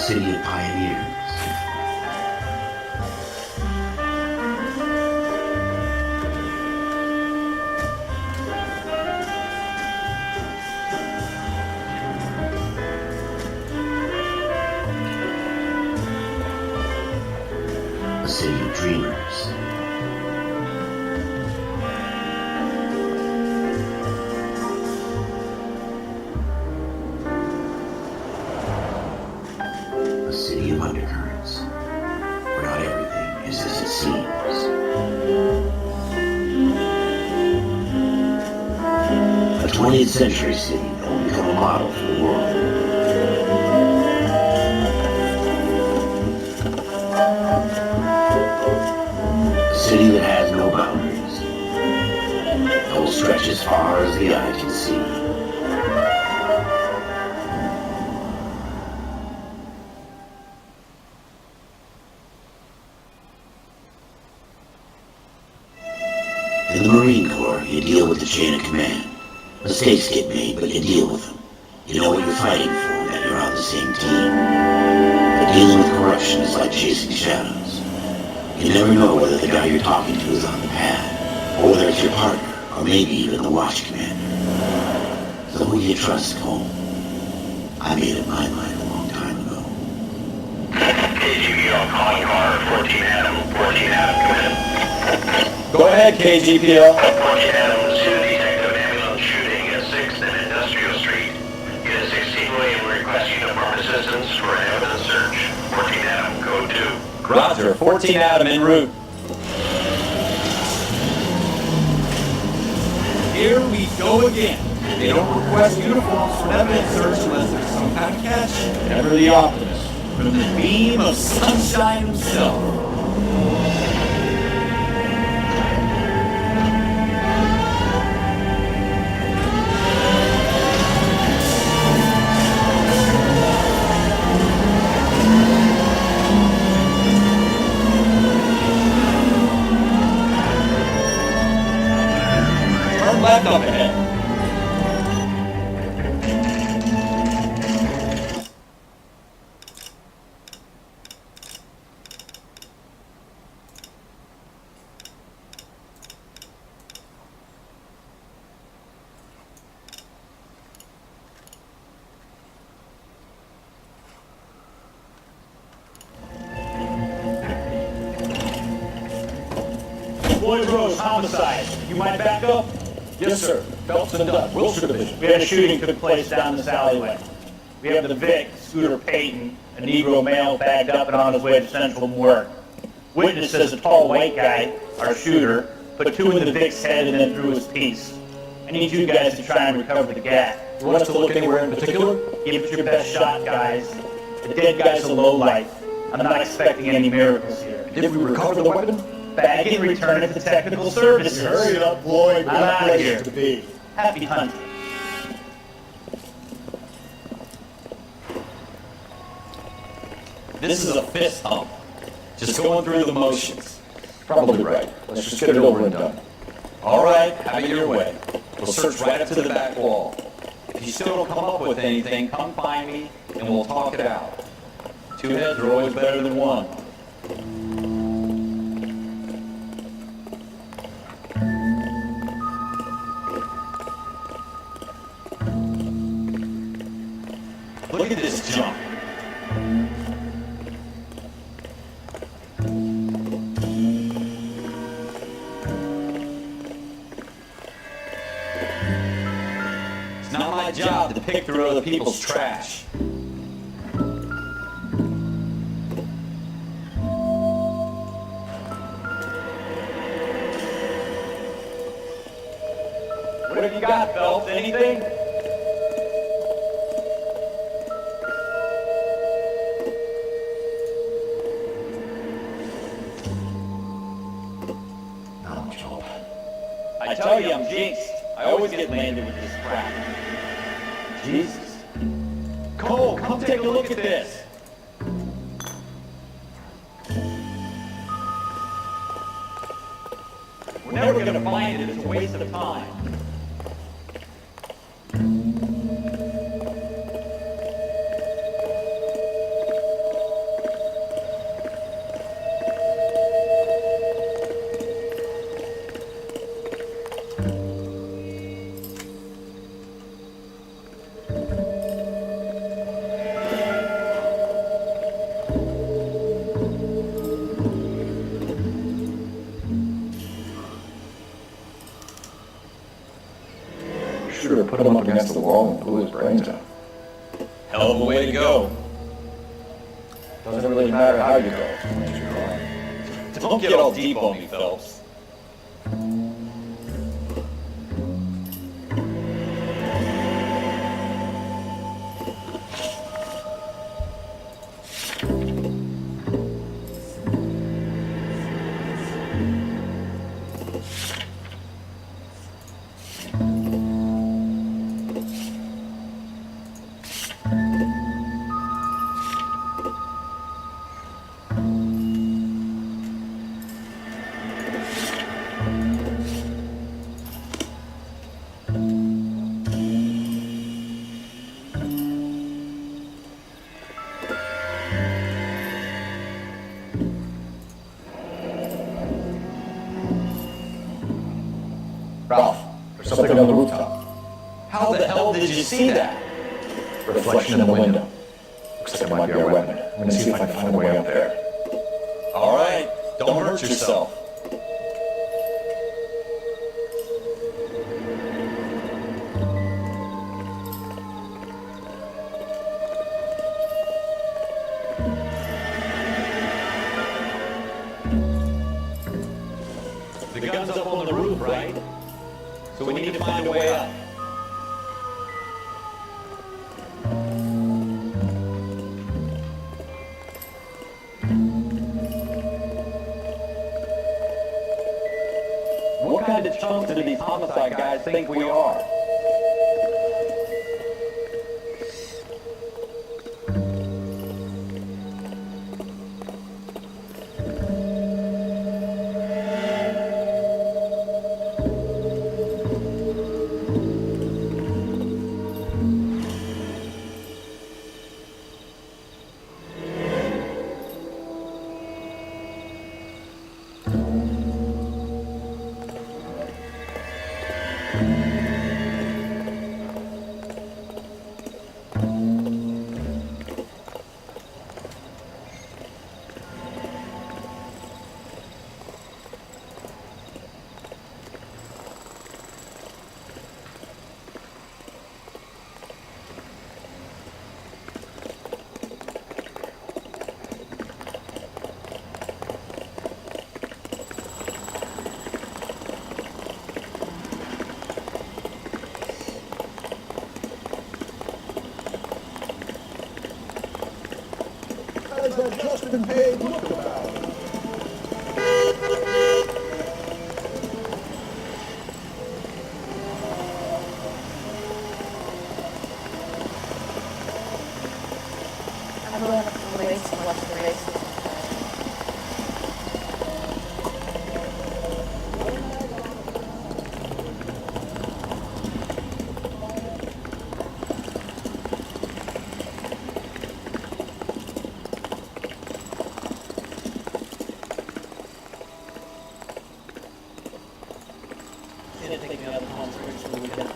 city of pioneers. A city of dreamers. A city of undercurrents, where not everything is as it seems. A 20th century city that will become a model for the world. A city that has no boundaries, that will stretch as far as the eye can see. In the Marine Corps, you deal with the chain of command. Mistakes get made, but you deal with them. You know what you're fighting for, and that you're on the same team. But dealing with corruption is like chasing shadows. You never know whether the guy you're talking to is on the pad, or whether it's your partner, or maybe even the watch commander. So who do you trust, Cole? I made up my mind a long time ago. KGPL calling car 14 Adam, 14 Adam, come in. Go ahead, KGPL. 14 Adam, student detective ambulance shooting at 6th and Industrial Street. Unit 16 William requesting uniform assistance for an evidence search. 14 Adam, code 2. Roger, 14 Adam en route. Here we go again. They don't request uniforms for an evidence search unless there's some kind of catch. Ever the optimist. From the beam of sunshine himself. Turn left up ahead. Floyd Rose, homicide. You might back up? Yes, sir. Phelps and Dunn, Wilshire Division. We had a shooting took place down this alleyway. We have the Vic, Scooter Payton, a Negro male bagged up and on his way to Central from work. Witness says a tall white guy, our shooter, put 2 in the Vic's head and then threw his piece. I need you guys to try and recover the gat. You want us to look anywhere in particular? Give it your best shot, guys. The dead guy's a lowlife. I'm not expecting any miracles here. Did we recover the weapon? Bag and return it to technical services. Hurry up, Floyd. I'm out of here. To be. Happy hunting. This is a fist hump. Just going through the motions. Probably right. Let's just get it over and done. All right, have it your way. We'll search right up to the back wall. If you still don't come up with anything, come find me and we'll talk it out. 2 heads are always better than 1. Look at this junk. It's not my job to pick through other people's trash. What have you got, Phelps? Anything? Not much help. I tell you, I'm jinxed. I always get landed with this crap. Jesus. Cole, come take a look at this. We're never going to find it. It's a waste of time. against the wall and blew his brains out. Hell of a way to go. Doesn't really matter how you go, as long as you're alive. Don't get all deep on me, Phelps. Ralph, there's something on the rooftop. How the hell did you see that? Reflection in the window. Looks like it might be our weapon. I'm gonna see if I can find a way up there. All right, don't hurt yourself. The gun's up on the roof, right? So we need to find a way up. What kind of chumps do these homicide guys think we are? I'm going to race and watch the races. Didn't take me out of the home for the weekend.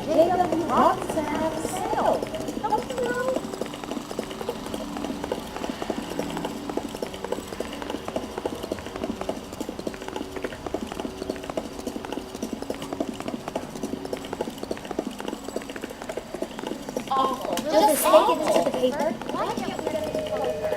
Jacob wants to have a sale. Don't you know? Awful. Just take it to the paper. Why can't we get it closer?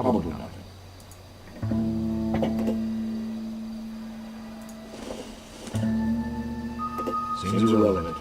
Probably nothing. Seems irrelevant.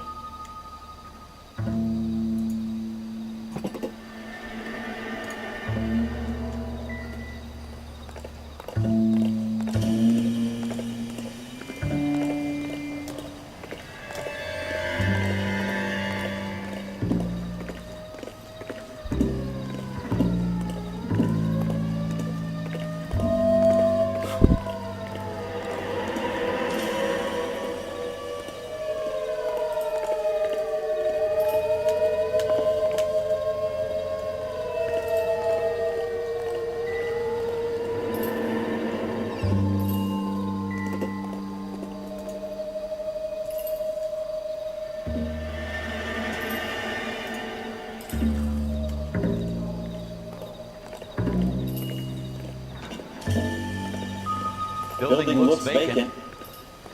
Building looks vacant.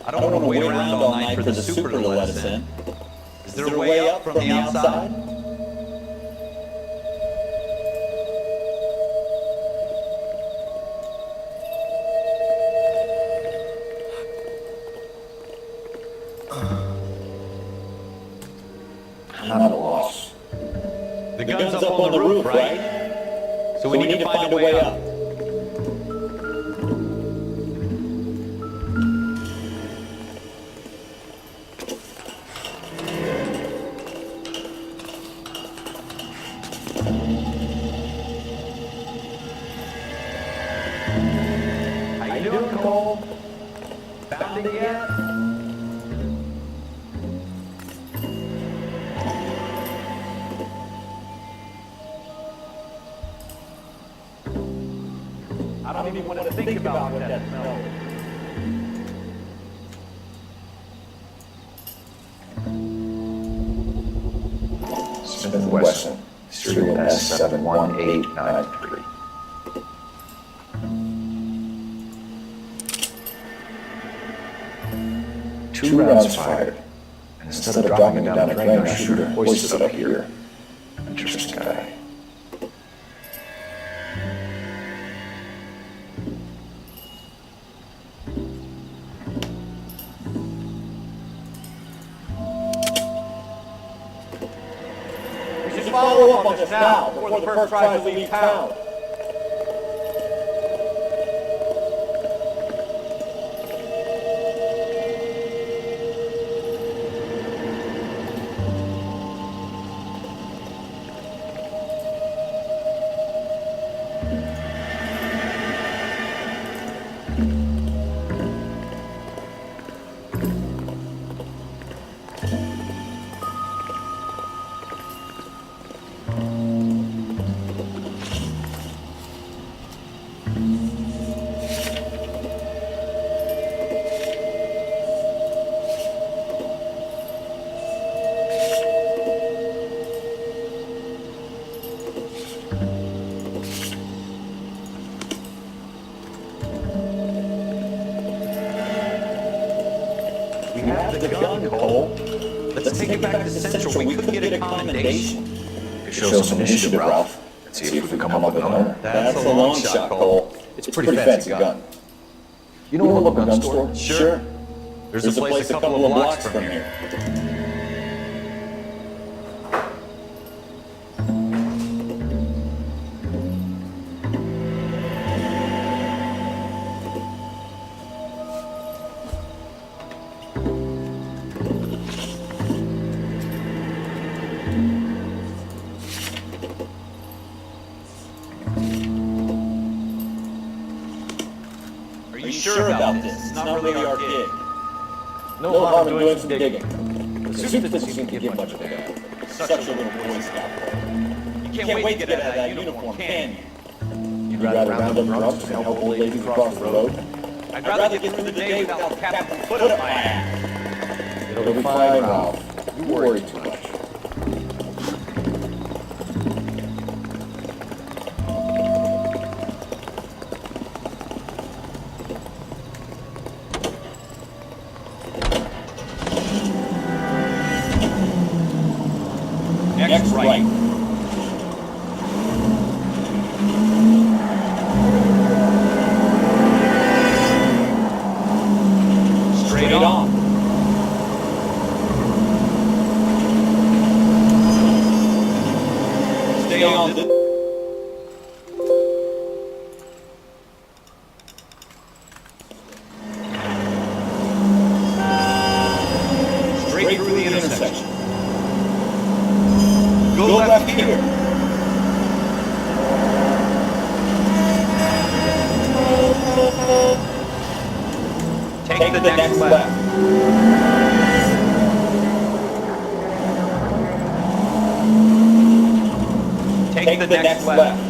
I don't want to wait around all night for the super to let us in. Is there a way up from the outside? I'm at a loss. The gun's up on the roof, right? So we need to find a way up. How you doing, Cole? Found it yet? I don't even want to think about what that smell is. Smith & Wesson, serial S71893. Two rounds fired, and instead of dropping it down the drain, our shooter hoists it up here. Interesting guy. We should follow up on this now, before the first tries to leave town. We have the gun, Cole. Let's take it back to Central. We could get a commendation. Could show some initiative, Ralph. Let's see if we can come up with an owner. That's a long shot, Cole. It's a pretty fancy gun. You know a local gun store? Sure. There's a place a couple of blocks from here. Are you sure about this? It's not really our gig. No harm in doing some digging. The suit doesn't seem to give much of a help. Such a little Boy Scout. You can't wait to get out of that uniform, can you? You'd rather round up drunks and help old ladies across the road? I'd rather get through the day without Captain Foot up my ass. It'll be fine, Ralph. You worry too much. Next right. straight through the intersection. Go left here. Take the next left. Take the next left.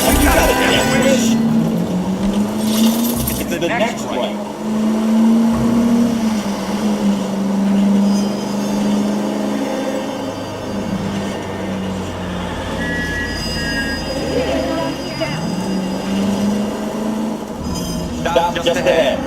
You got it, damn wish. It's the next right. Stop just ahead.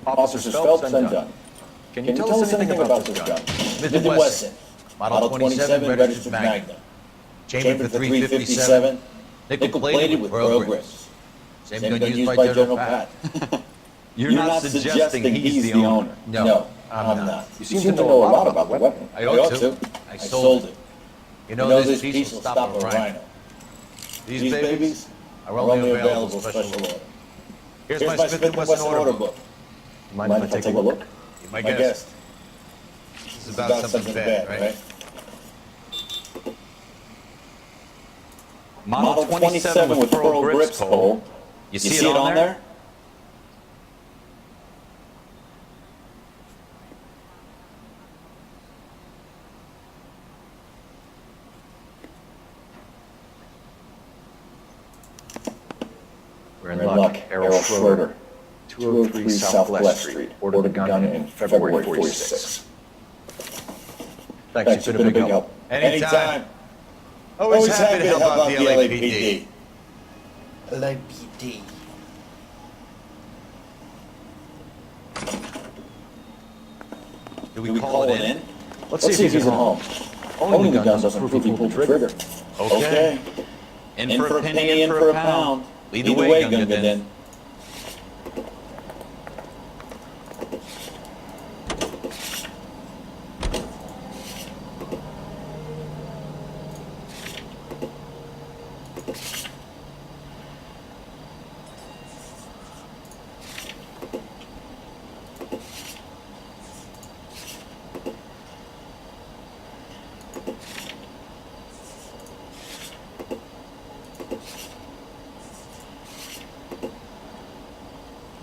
Officers Phelps and Dunn. Can you tell us anything about this gun? Smith & Wesson, Model 27, registered Magnum. Chambered for .357, nickel-plated with pearl grips. Same gun used by General Pat. You're not suggesting he's the owner. No, I'm not. You seem to know a lot about the weapon. I ought to. I sold it. You know this piece will stop a rhino. These babies are only available special order. Here's my Smith & Wesson order book. Mind if I take a look? You might guess. This is about something bad, right? Model 27 with pearl grips, Cole. You see it on there? We're in luck. Errol Schroeder, 203 Southwest Street. Ordered the gun in February 46. Thanks, you've been a big help. Anytime. Always happy to help out the LAPD. LAPD. Do we call it in? Let's see if he's at home. Owning the gun doesn't prove he pulled the trigger. Okay. In for a penny, in for a pound. Lead the way, Gungadin.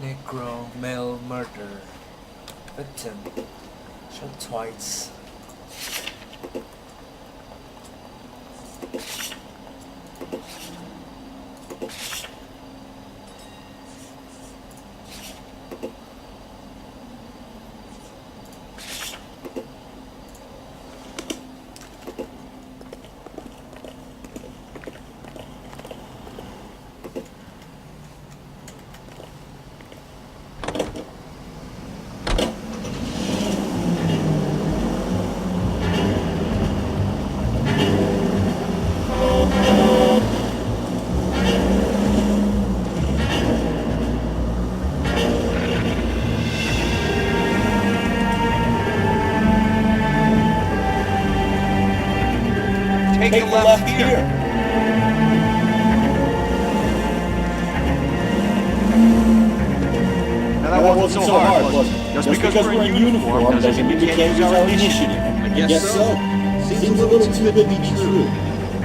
Negro male murder. Victim shot twice. Take the left here. Now that wasn't so hard, was it? Just because we're in uniform doesn't mean we can't use our initiative. I guess so. Seems a little too good to be true.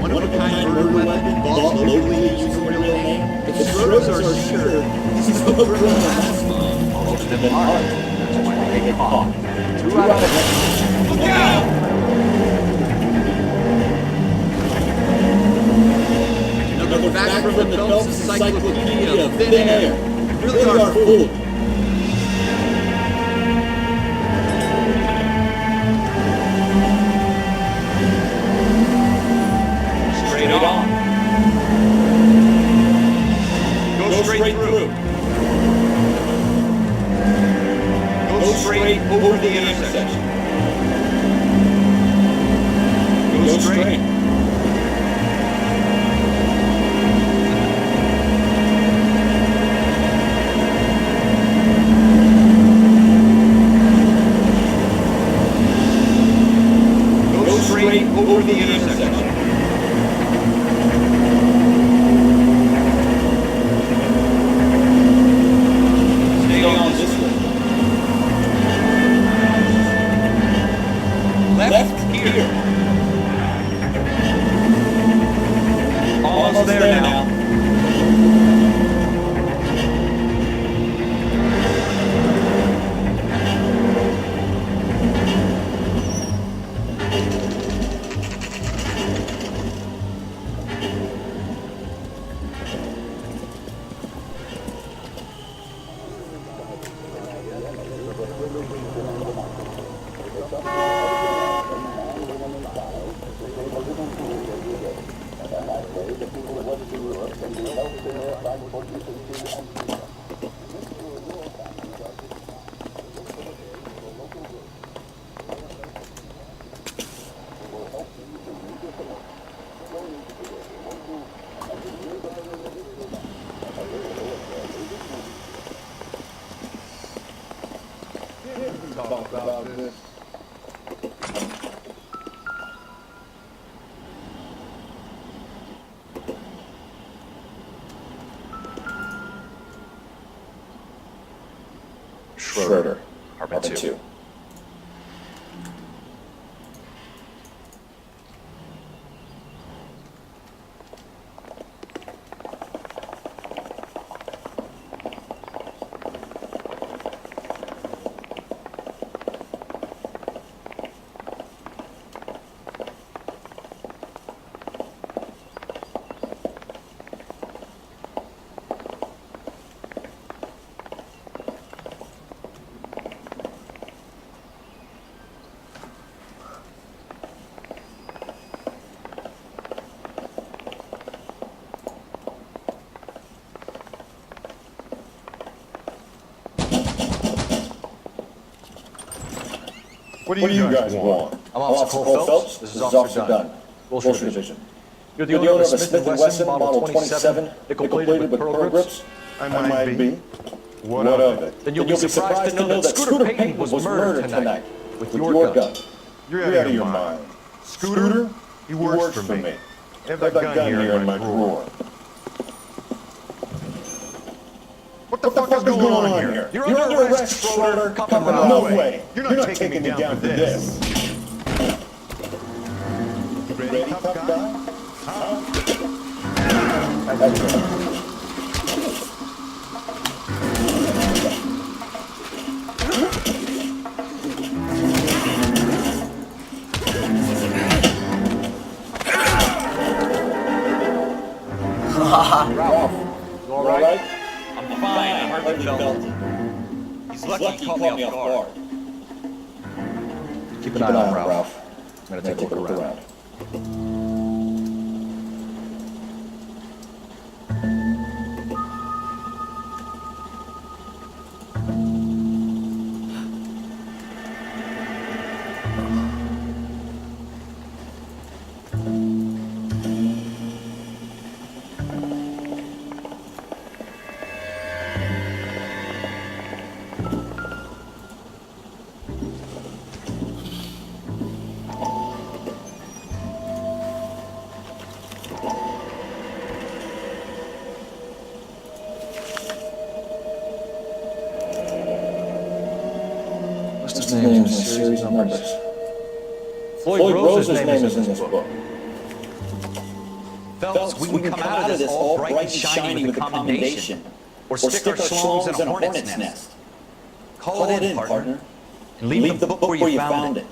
One-of-a-kind murder weapon bought locally using a real name. If Schroeder's are sure, this is what we're going to last long. Most of them aren't. That's why they get caught. 2 out of 10. Look out! Another fact from the Phelps Encyclopedia of Thin Air. Really are full. Straight on. Go straight through. Go straight over the intersection. Go straight. Talk about this. Schroeder, Apartment 2. What do you guys want? I'm Officer Cole Phelps. This is Officer Dunn. Bullshit Division. You're the owner of a Smith & Wesson Model 27, nickel-plated with pearl grips? I might be. What of it? Then you'll be surprised to know that Scooter Payton was murdered tonight with your gun. You're out of your mind. Scooter? He works for me. I have that gun here in my drawer. What the fuck is going on here? You're under arrest, Schroeder. Come on. No way. You're not taking me down for this. You ready, tough guy? Ralph, You all right? I'm fine. I hardly felt it. He's lucky he caught me off guard. Keep an eye on Ralph. I'm gonna take a look around. His name is in a series of numbers. Floyd Rose's name is in this book. Phelps, we can come out of this all bright and shiny with a commendation. Or stick our schlongs in a hornet's nest. Call it in, partner. And leave the book where you found it.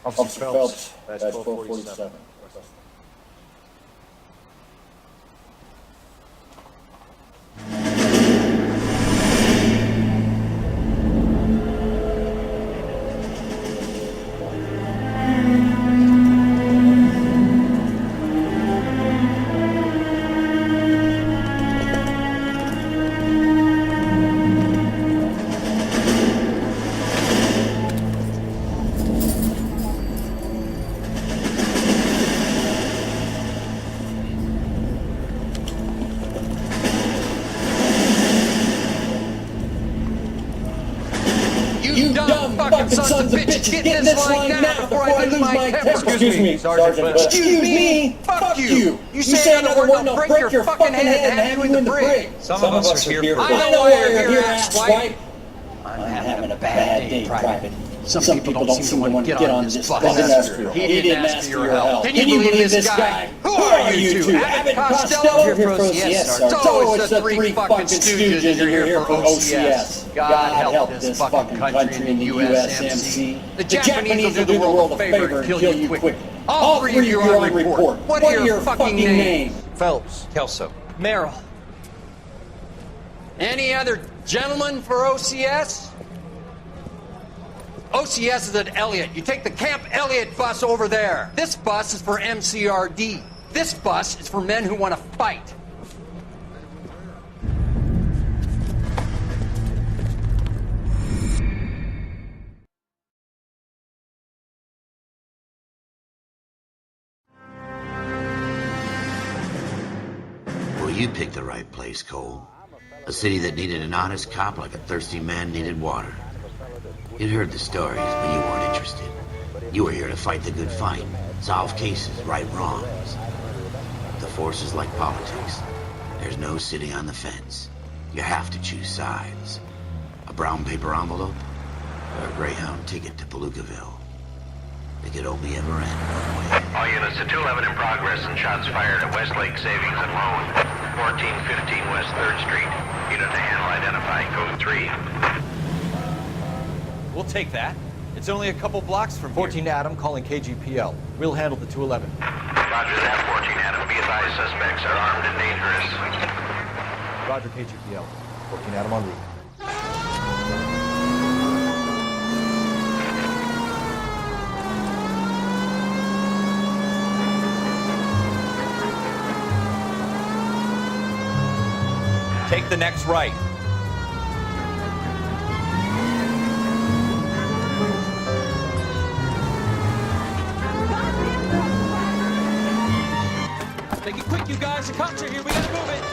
Officer Phelps, that's 1247. You dumb fucking sons of bitches, get in this line now before I lose my temper. Excuse me, Sergeant. Excuse me? Fuck you. You say another word, I'll break your fucking head and have you in the brig. Some of us are here for I know why you're here, asswipe. I'm having a bad day, Private. Some people don't seem to want to get on this bus. He didn't ask for your help. Can you believe this guy? Who are you two? Abbott Costello? Here for OCS, Sergeant. So it's the three fucking stooges you're here for OCS. God help this fucking country and the USMC. The Japanese will do the world a favor and kill you quick. All three of you are on report. What are your fucking names? Phelps. Kelso. Merrill. Any other gentlemen for OCS? OCS is at Elliott. You take the Camp Elliott bus over there. This bus is for MCRD. This bus is for men who want to fight. Well, you picked the right place, Cole. A city that needed an honest cop like a thirsty man needed water. You'd heard the stories, but you weren't interested. You were here to fight the good fight, solve cases, right wrongs. The force is like politics. There's no sitting on the fence. You have to choose sides. A brown paper envelope, or a Greyhound ticket to Palookaville. It could only ever end one way. All units to 211 in progress and shots fired at Westlake Savings and Loan, 1415 West 3rd Street. Unit to handle identified, code 3. We'll take that. It's only a couple blocks from 14 Adam calling KGPL. We'll handle the 211. Roger that, 14 Adam. Be advised, suspects are armed and dangerous. Roger, KGPL. 14 Adam en route. Take the next right. Make it quick, you guys. The cops are here. We gotta move it.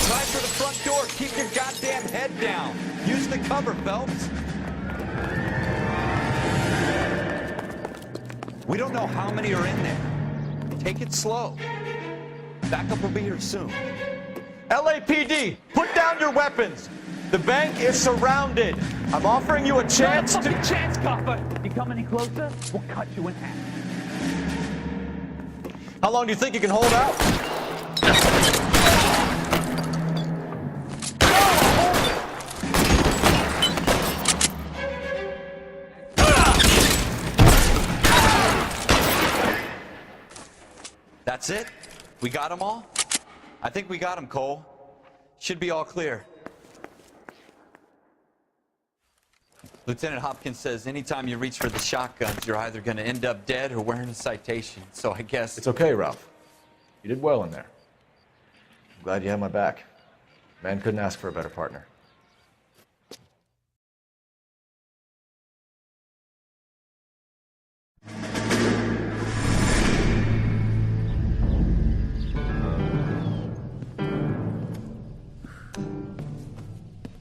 Try for the front door. Keep your goddamn head down. Use the cover, Phelps. We don't know how many are in there. Take it slow. Backup will be here soon. LAPD, put down your weapons. The bank is surrounded. I'm offering you a chance to... chance, copper! You come any closer, we'll cut you in half. How long do you think you can hold out? That's it? We got them all? I think we got them, Cole. Should be all clear. Lieutenant Hopkins says anytime you reach for the shotguns, you're either going to end up dead or wearing a citation. So I guess... It's okay, Ralph. You did well in there. I'm glad you had my back. Man couldn't ask for a better partner.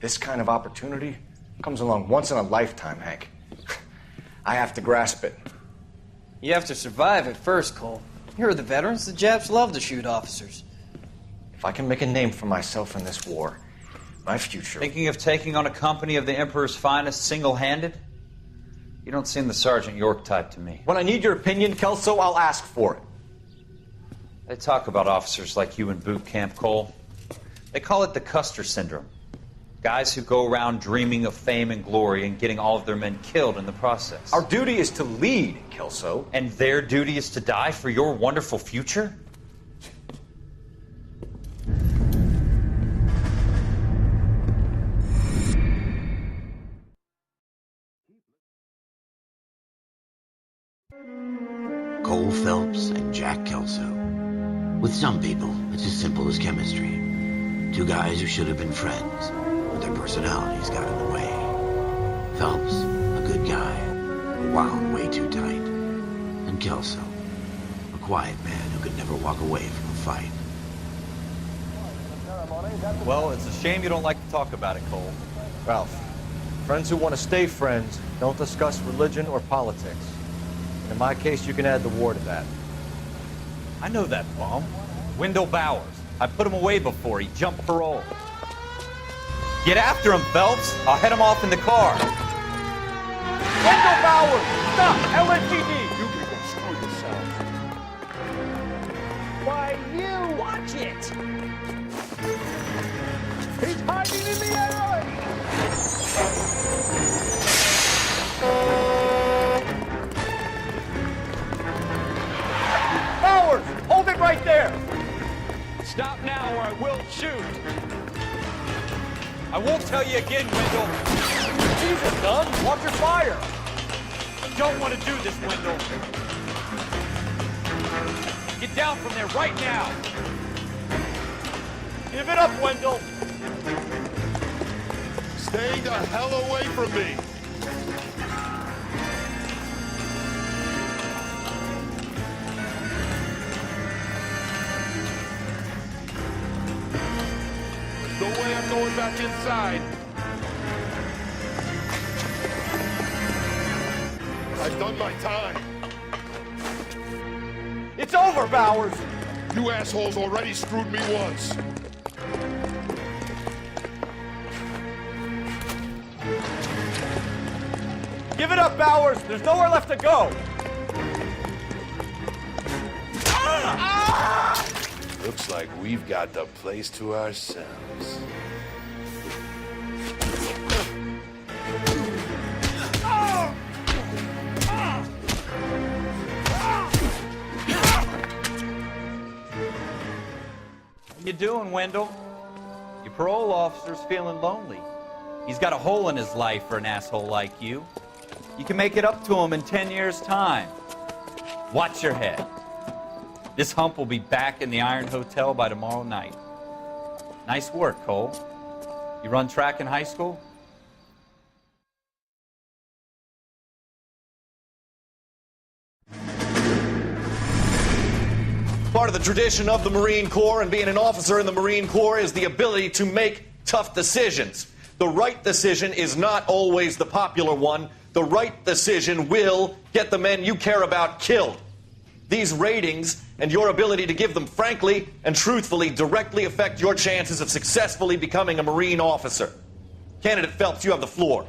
This kind of opportunity comes along once in a lifetime, Hank. I have to grasp it. You have to survive it first, Cole. Here are the veterans. The Japs love to shoot officers. If I can make a name for myself in this war, my future... Thinking of taking on a company of the Emperor's finest single-handed? You don't seem the Sergeant York type to me. When I need your opinion, Kelso, I'll ask for it. They talk about officers like you in boot camp, Cole. They call it the Custer Syndrome. Guys who go around dreaming of fame and glory and getting all of their men killed in the process. Our duty is to lead, Kelso. And their duty is to die for your wonderful future? Cole Phelps and Jack Kelso. With some people, it's as simple as chemistry. Two guys who should have been friends, but their personalities got in the way. Phelps, a good guy, but wound way too tight. And Kelso, a quiet man who could never walk away from a fight. Well, it's a shame you don't like to talk about it, Cole. Ralph, friends who want to stay friends don't discuss religion or politics. In my case, you can add the war to that. I know that bum. Wendell Bowers. I put him away before he jumped parole. Get after him, Phelps. I'll head him off in the car. Wendell Bowers! Stop! LAPD! You people screw yourself. Why, you! Watch it! Stop now or I will shoot. I won't tell you again, Wendell. Jesus, Doug, watch your fire. You don't want to do this, Wendell. Get down from there right now. Give it up, Wendell. Stay the hell away from me. No way I'm going back inside. I've done my time. It's over, Bowers. You assholes already screwed me once. Give it up, Bowers. There's nowhere left to go. Looks like we've got the place to ourselves. How you doing, Wendell? Your parole officer's feeling lonely. He's got a hole in his life for an asshole like you. You can make it up to him in 10 years' time. Watch your head. This hump will be back in the Iron Hotel by tomorrow night. Nice work, Cole. You run track in high school? Part of the tradition of the Marine Corps and being an officer in the Marine Corps is the ability to make tough decisions. The right decision is not always the popular one. The right decision will get the men you care about killed. These ratings and your ability to give them frankly and truthfully directly affect your chances of successfully becoming a Marine officer. Candidate Phelps, you have the floor.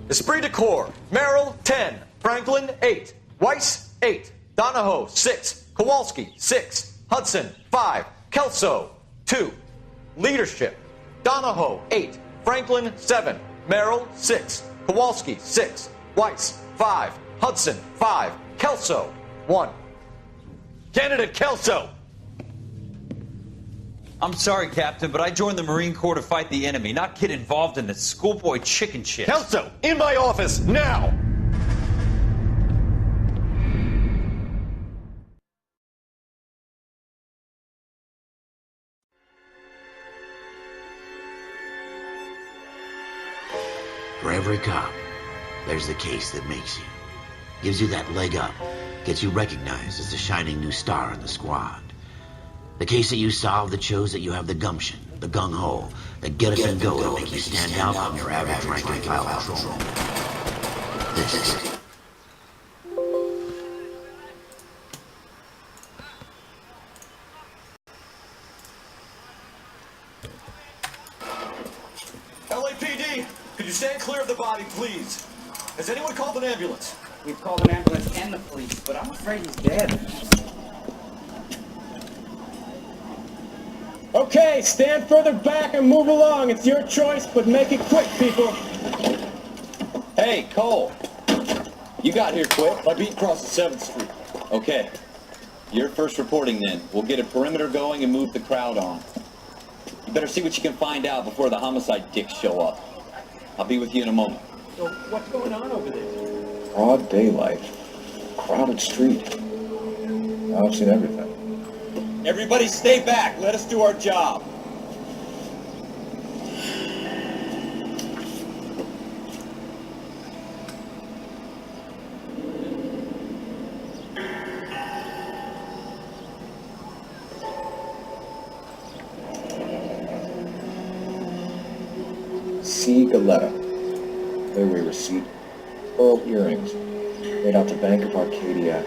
Esprit de Corps, Merrill, 10. Franklin, 8. Weiss, 8. Donahoe, 6. Kowalski, 6. Hudson, 5. Kelso, 2. Leadership, Donahoe, 8. Franklin, 7. Merrill, 6. Kowalski, 6. Weiss, 5. Hudson, 5. Kelso, 1. Candidate Kelso. I'm sorry, Captain, but I joined the Marine Corps to fight the enemy, not get involved in this schoolboy chicken shit. Kelso, in my office, now! For every cop, there's the case that makes you. Gives you that leg up, gets you recognized as the shining new star in the squad. The case that you solve that shows that you have the gumption, the gung-ho, the get-up-and-go to make you stand out from your average rank-and-file patrol. This is it. LAPD, could you stand clear of the body, please? Has anyone called an ambulance? We've called an ambulance and the police, but I'm afraid he's dead. Okay, stand further back and move along. It's your choice, but make it quick, people. Hey, Cole. You got here quick. I beat across the 7th Street. Okay. You're first reporting then. We'll get a perimeter going and move the crowd on. You better see what you can find out before the homicide dicks show up. I'll be with you in a moment. So, what's going on over there? Broad daylight. Crowded street. I've seen everything. Everybody stay back. Let us do our job. C. Galetta. Layaway receipt. Pearl earrings. Made out to Bank of Arcadia.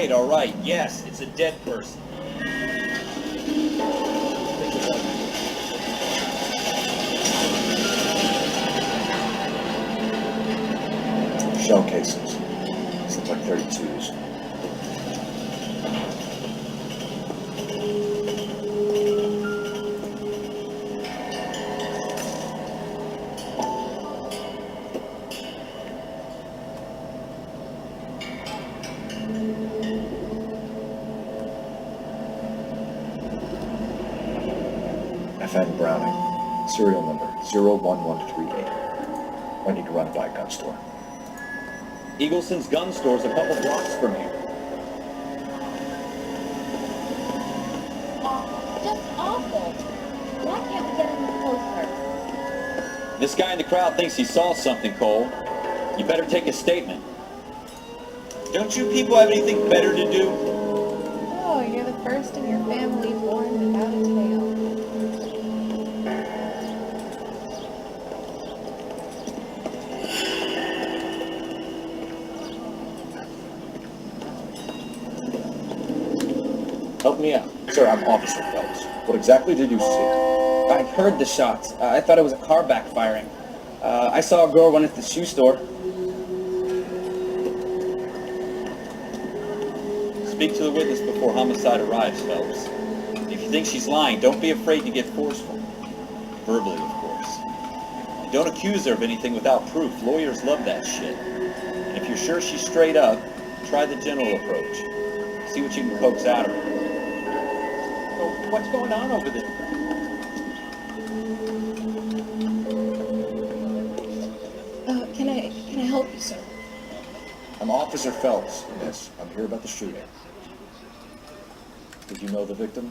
right. Yes, it's a dead person. Shell casings. These look like 32s. FN Browning. Serial number 01138. I need to run by a gun store. Eagleson's gun store's a couple blocks from here. Awful. Just awful. Why can't we get any closer? This guy in the crowd thinks he saw something, Cole. You better take a statement. Don't you people have anything better to do? Oh, you're the first in your family born without a tail. Help me out. Sir, I'm Officer Phelps. What exactly did you see? I heard the shots. I thought it was a car backfiring. I saw a girl run into the shoe store. Speak to the witness before homicide arrives, Phelps. If you think she's lying, don't be afraid to get forceful. Verbally, of course. And don't accuse her of anything without proof. Lawyers love that shit. And if you're sure she's straight up, try the general approach. See what you can coax out of her. So, what's going on over there? Can I help you, sir? I'm Officer Phelps, miss. I'm here about the shooting. Did you know the victim?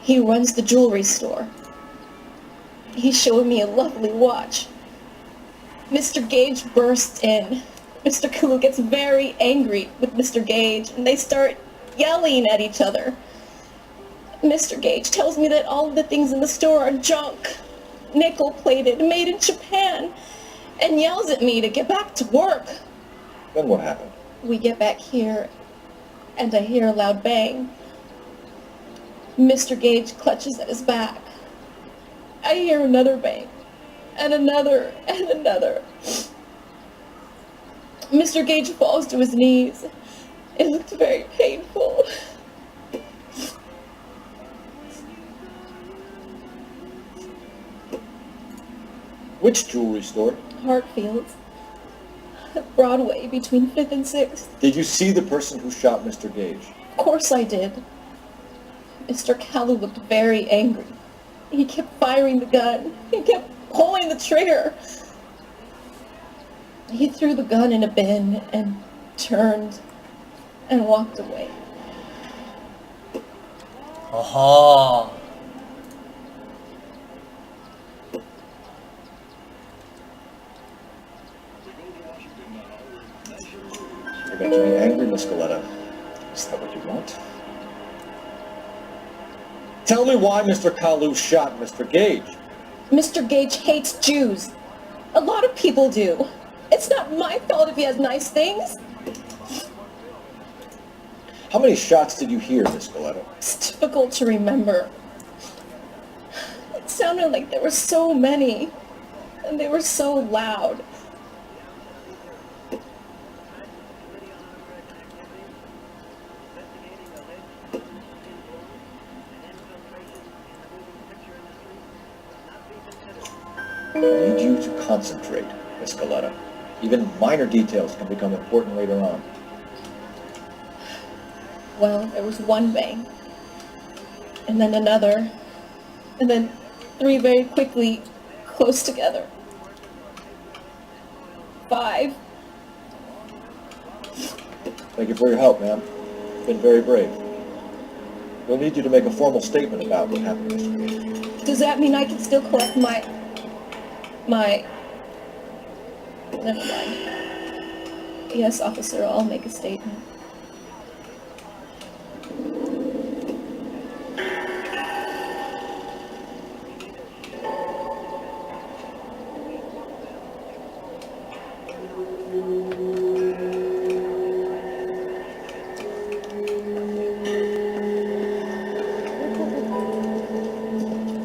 He runs the jewelry store. He showed me a lovely watch. Mr. Gage bursts in. Mr. Kulu gets very angry with Mr. Gage, and they start yelling at each other. Mr. Gage tells me that all of the things in the store are junk, nickel-plated, made in Japan, and yells at me to get back to work. Then what happened? We get back here, and I hear a loud bang. Mr. Gage clutches at his back. I hear another bang, and another, and another. Mr. Gage falls to his knees. It looked very painful. Which jewelry store? Hartfield's. Broadway, between 5th and 6th. Did you see the person who shot Mr. Gage? Of course I did. Mr. Kalu looked very angry. He kept firing the gun. He kept pulling the trigger. He threw the gun in a bin and turned and walked away. Aha! You're making me angry, Miss Galetta. Is that what you want? Tell me why Mr. Kalu shot Mr. Gage. Mr. Gage hates Jews. A lot of people do. It's not my fault if he has nice things. How many shots did you hear, Miss Galetta? It's difficult to remember. It sounded like there were so many, and they were so loud. I need you to concentrate, Miss Galetta. Even minor details can become important later on. Well, there was one bang, and then another, and then 3 very quickly, close together. 5. Thank you for your help, ma'am. You've been very brave. We'll need you to make a formal statement about what happened, Mr. Gage. Does that mean I can still collect my... Never mind. Yes, officer, I'll make a statement.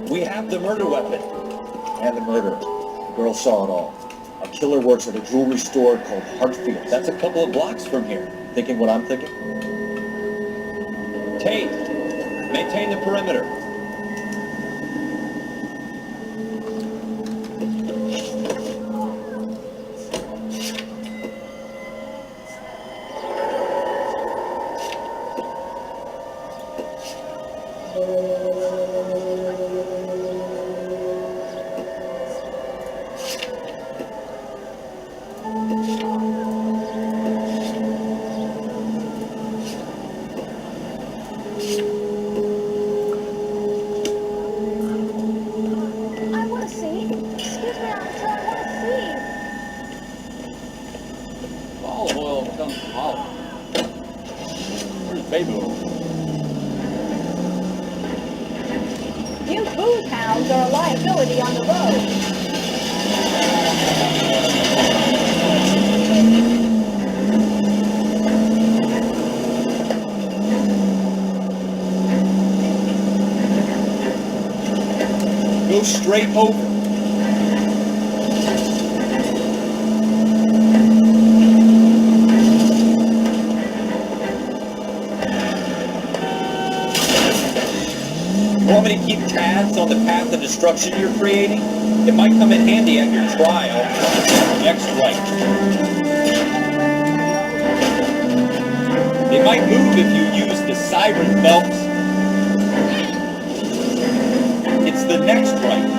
We have the murder weapon. And the murderer. The girl saw it all. A killer works at a jewelry store called Hartfield. That's a couple of blocks from here. Thinking what I'm thinking? Tate, maintain the perimeter. You booze hounds are a liability on the road. Go straight over. You want me to keep tabs on the path of destruction you're creating? It might come in handy at your trial. Next right. They might move if you use the siren belts. It's the next right.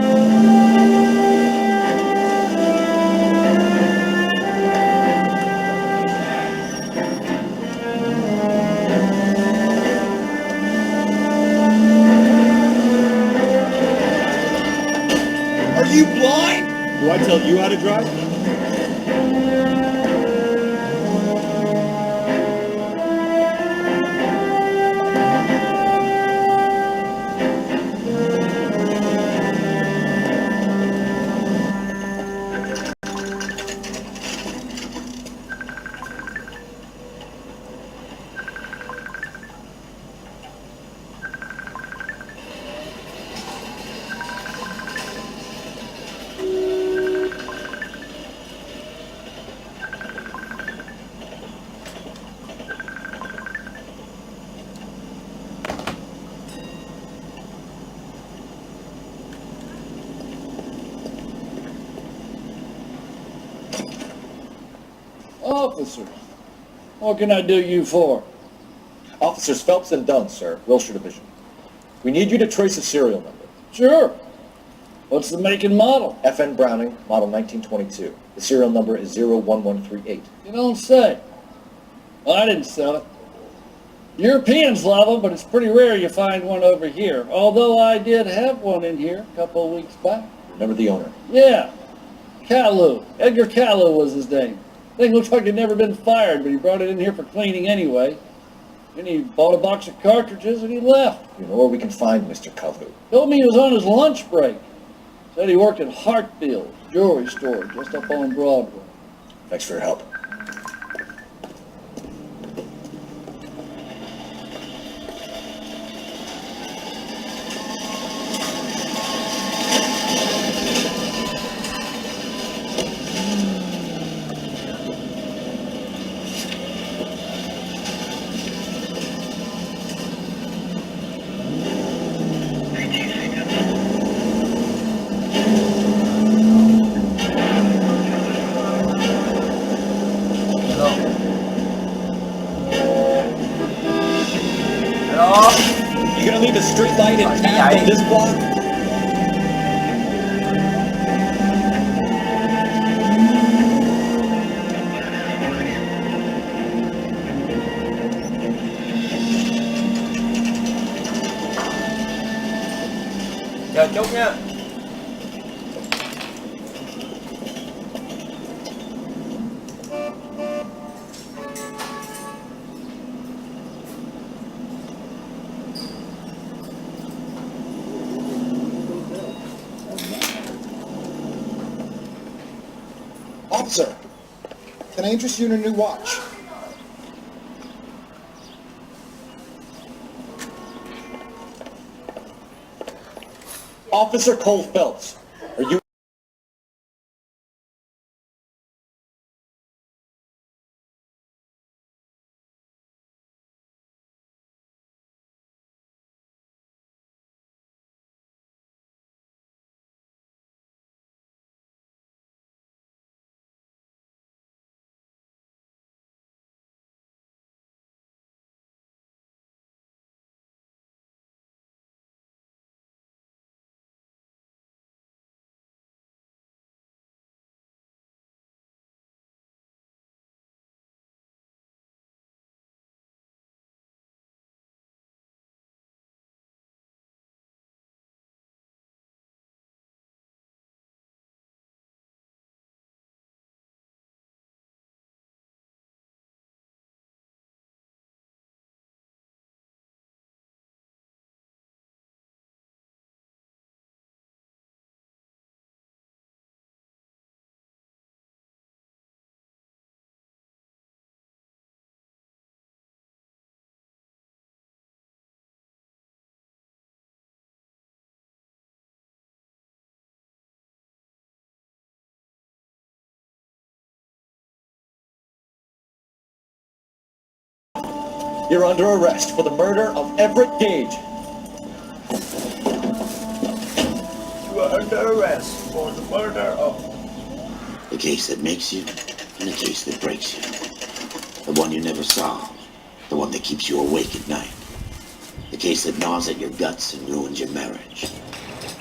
you blind? Do I tell you how to drive? Officer, what can I do you for? Officers Phelps and Dunn, sir, Wilshire Division. We need you to trace a serial number. Sure. What's the make and model? FN Browning, model 1922. The serial number is 01138. You don't say. Well, I didn't sell it. Europeans love them, but it's pretty rare you find one over here. Although I did have one in here a couple of weeks back. Remember the owner? Yeah. Caillou. Edgar Caillou was his name. Thing looks like he'd never been fired, but he brought it in here for cleaning anyway. Then he bought a box of cartridges and he left. You know where we can find Mr. Caillou? Told me he was on his lunch break. Said he worked at Hartfield's jewelry store just up on Broadway. Thanks for your help. You gonna leave a street light intact on this block? Chờ chút nha. Officer, can I interest you in a new watch? Officer Cole Phelps, are you... You're under arrest for the murder of Everett Gage. You are under arrest for the murder of... The case that makes you, and the case that breaks you. The one you never solve. The one that keeps you awake at night. The case that gnaws at your guts and ruins your marriage.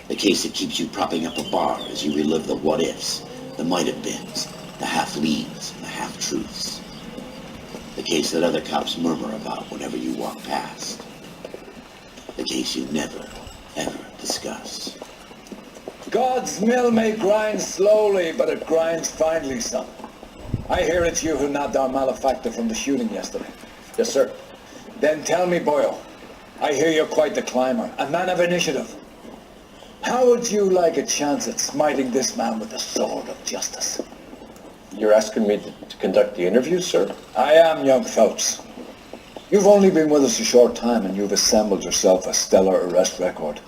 The case that keeps you propping up a bar as you relive the what-ifs, the might-have-beens, the half-leads, and the half-truths. The case that other cops murmur about whenever you walk past. The case you never, ever discuss. God's mill may grind slowly, but it grinds finely, son. I hear it's you who nabbed our malefactor from the shooting yesterday. Yes, sir. Then tell me, Boyle, I hear you're quite the climber, a man of initiative. How would you like a chance at smiting this man with the sword of justice? You're asking me to conduct the interview, sir? I am, young Phelps. You've only been with us a short time and you've assembled yourself a stellar arrest record.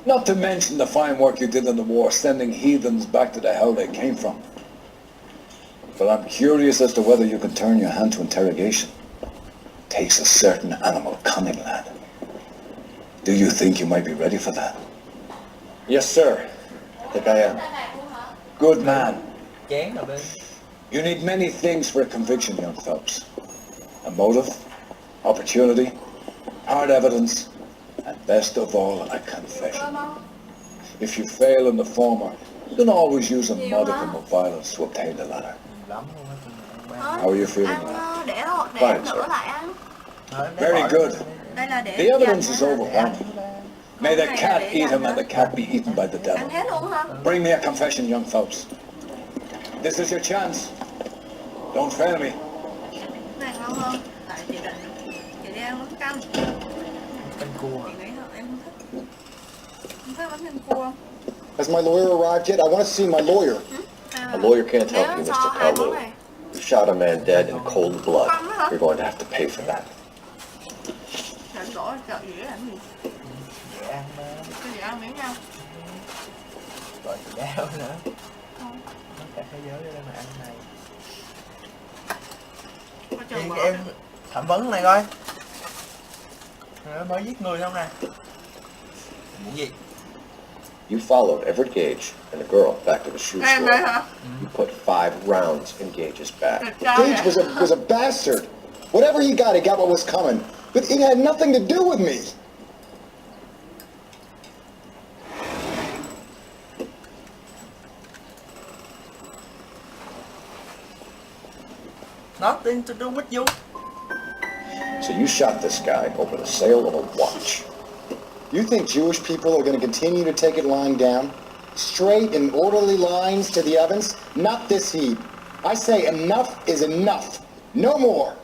Not to mention the fine work you did in the war, sending heathens back to the hell they came from. But I'm curious as to whether you can turn your hand to interrogation. Takes a certain animal cunning, lad. Do you think you might be ready for that? Yes, sir. I think I am. Good man. Chán ở bên. You need many things for a conviction, young Phelps. A motive, opportunity, hard evidence, and best of all, a confession. If you fail in the former, you can always use a modicum of violence to obtain the latter. How are you feeling, lad? Fine, sir. Very good. The evidence is overwhelming. May the cat eat him and the cat be eaten by the devil. Bring me a confession, young Phelps. This is your chance. Don't fail me. Has my lawyer arrived yet? I want to see my lawyer. A lawyer can't help you, Mr. Kalu. You shot a man dead in cold blood. You're going to have to pay for that. Gọi chị đau nữa. Không cả thế giới ở đây mà ăn này. Thì em thẩm vấn này coi. Mới giết người không nè. Muốn gì? You followed Everett Gage and a girl back to the shoe store. You put 5 rounds in Gage's back. Gage was a bastard. Whatever he got what was coming. But it had nothing to do with me. Nothing to do with you. So you shot this guy over the sale of a watch. You think Jewish people are going to continue to take it lying down? Straight and orderly lines to the ovens? Not this heap. I say enough is enough. No more.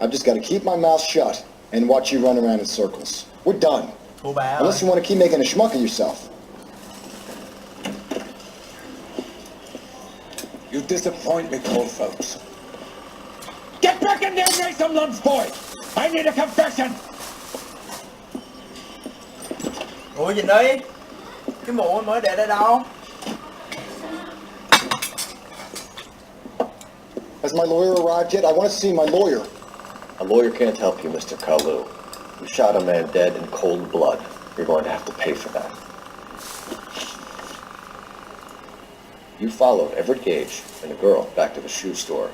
I've just got to keep my mouth shut and watch you run around in circles. We're done. Unless you want to keep making a schmuck of yourself. You disappoint me, Cole Phelps. Get back in there and raise some lumps, boy! I need a confession! Ủa gì đấy? Cái mũ mới để đây đâu? Has my lawyer arrived yet? I want to see my lawyer. A lawyer can't help you, Mr. Kalu. You shot a man dead in cold blood. You're going to have to pay for that. You followed Everett Gage and a girl back to the shoe store.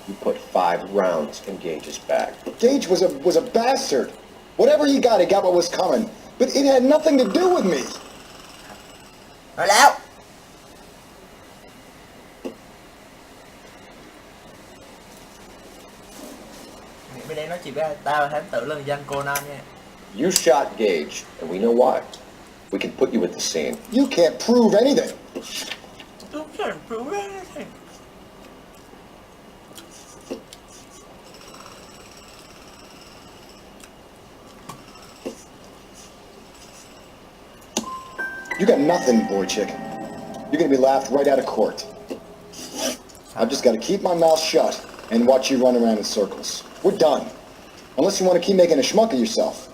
You put 5 rounds in Gage's back. Gage was a bastard. Whatever he got what was coming. But it had nothing to do with me. Rồi lão. Bên đây nói chuyện với tao là thám tử lừng danh Conan nha. You shot Gage, and we know why. We can put you at the scene. You can't prove anything. You can't prove anything. You got nothing, boy chick. You're gonna be laughed right out of court. I've just got to keep my mouth shut and watch you run around in circles. We're done. Unless you want to keep making a schmuck of yourself.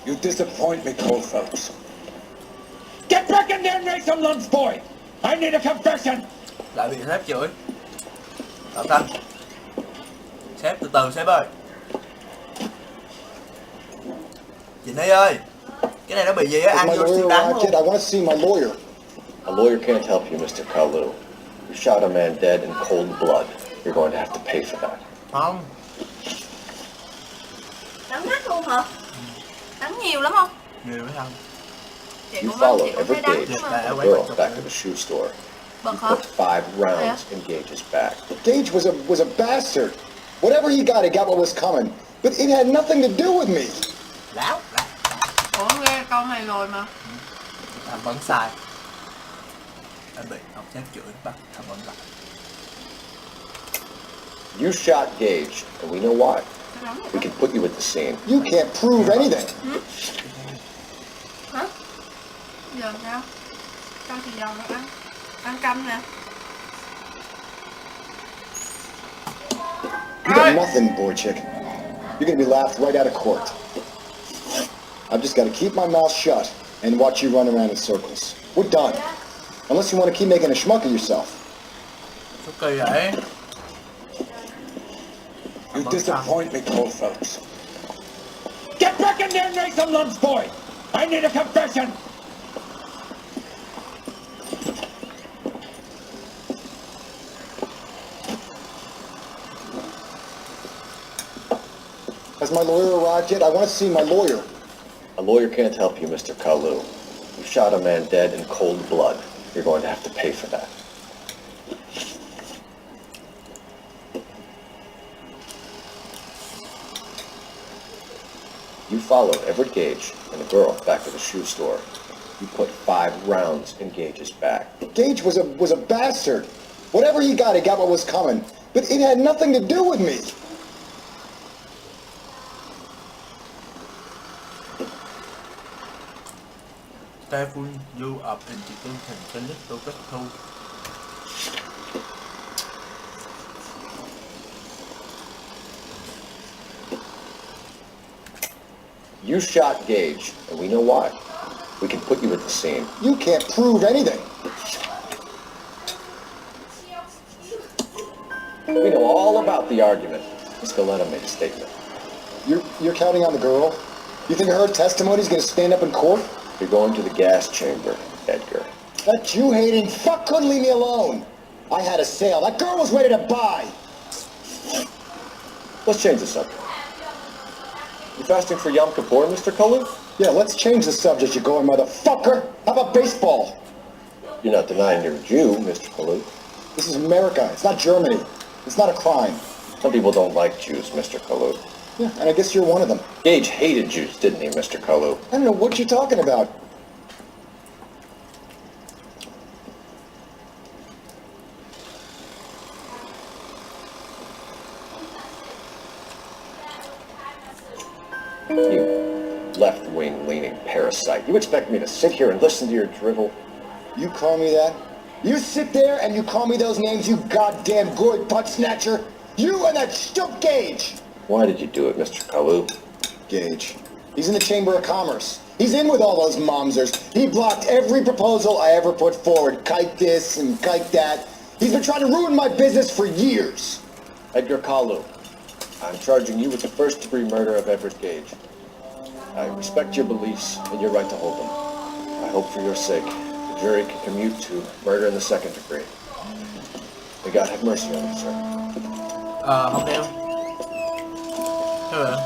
You disappoint me, Cole Phelps. Get back in there and raise some lumps, boy! I need a confession! Lại bị sếp chửi. Tao Thanh. Sếp từ từ sếp ơi. Chị Ni ơi, cái này nó bị gì á, ăn vô xương đắng luôn. I want to see my lawyer. A lawyer can't help you, Mr. Kalu. You shot a man dead in cold blood. You're going to have to pay for that. Không. Đánh mắt luôn hả? Đánh nhiều lắm không? Nhiều lắm không? You followed Everett Gage and a girl back to the shoe store. You put 5 rounds in Gage's back. Gage was a bastard. Whatever he got what was coming. But it had nothing to do with me. Láo. Ủa nghe câu này rồi mà. Thằng vẫn sai. Anh bị ông sếp chửi bắt thằng vẫn lại. You shot Gage, and we know why. We can put you at the scene. You can't prove anything. Hả? Giờ sao? Cho thì giờ nữa ăn canh nè. You got nothing, boy chick. You're gonna be laughed right out of court. I've just got to keep my mouth shut and watch you run around in circles. We're done. Unless you want to keep making a schmuck of yourself. Số kỳ vậy? You disappoint me, Cole Phelps. Get back in there and make some lumps, boy! I need a confession! Has my lawyer arrived yet? I want to see my lawyer. A lawyer can't help you, Mr. Kalu. You shot a man dead in cold blood. You're going to have to pay for that. You followed Everett Gage and the girl back to the shoe store. You put 5 rounds in Gage's back. Gage was a bastard. Whatever he got what was coming. But it had nothing to do with me. Typhoon blew up into content to kết thu. You shot Gage, and we know why. We can put you at the scene. You can't prove anything. We know all about the argument. Miss Galetta made a statement. You're counting on the girl? You think her testimony's gonna stand up in court? You're going to the gas chamber, Edgar. That Jew-hating fuck couldn't leave me alone. I had a sale. That girl was ready to buy. Let's change the subject. You fasting for Yom Kippur, Mr. Kalu? Yeah, let's change the subject, you going motherfucker. How about baseball? You're not denying you're a Jew, Mr. Kalu. This is America. It's not Germany. It's not a crime. Some people don't like Jews, Mr. Kalu. Yeah, and I guess you're one of them. Gage hated Jews, didn't he, Mr. Kalu? I don't know what you're talking about. You left-wing leaning parasite. You expect me to sit here and listen to your drivel? You call me that? You sit there and you call me those names, you goddamn goy butt snatcher? You and that stump Gage! Why did you do it, Mr. Kalu? Gage. He's in the Chamber of Commerce. He's in with all those momsers. He blocked every proposal I ever put forward. Kite this and kite that. He's been trying to ruin my business for years. Edgar Kalu, I'm charging you with the first-degree murder of Everett Gage. I respect your beliefs and your right to hold them. I hope for your sake the jury can commute to murder in the second degree. May God have mercy on you, sir. Không đeo. Thế vậy?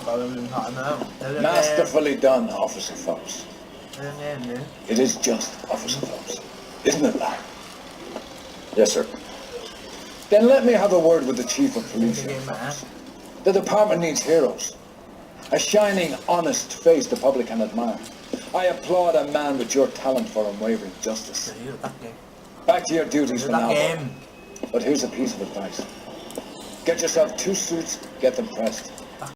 Gọi điện thoại nữa không? Masterfully done, Officer Phelps. It is just, Officer Phelps. Isn't it that? Yes, sir. Then let me have a word with the Chief of Police. The department needs heroes. A shining, honest face the public can admire. I applaud a man with your talent for unwavering justice. Back to your duties for now. But here's a piece of advice. Get yourself 2 suits, get them pressed.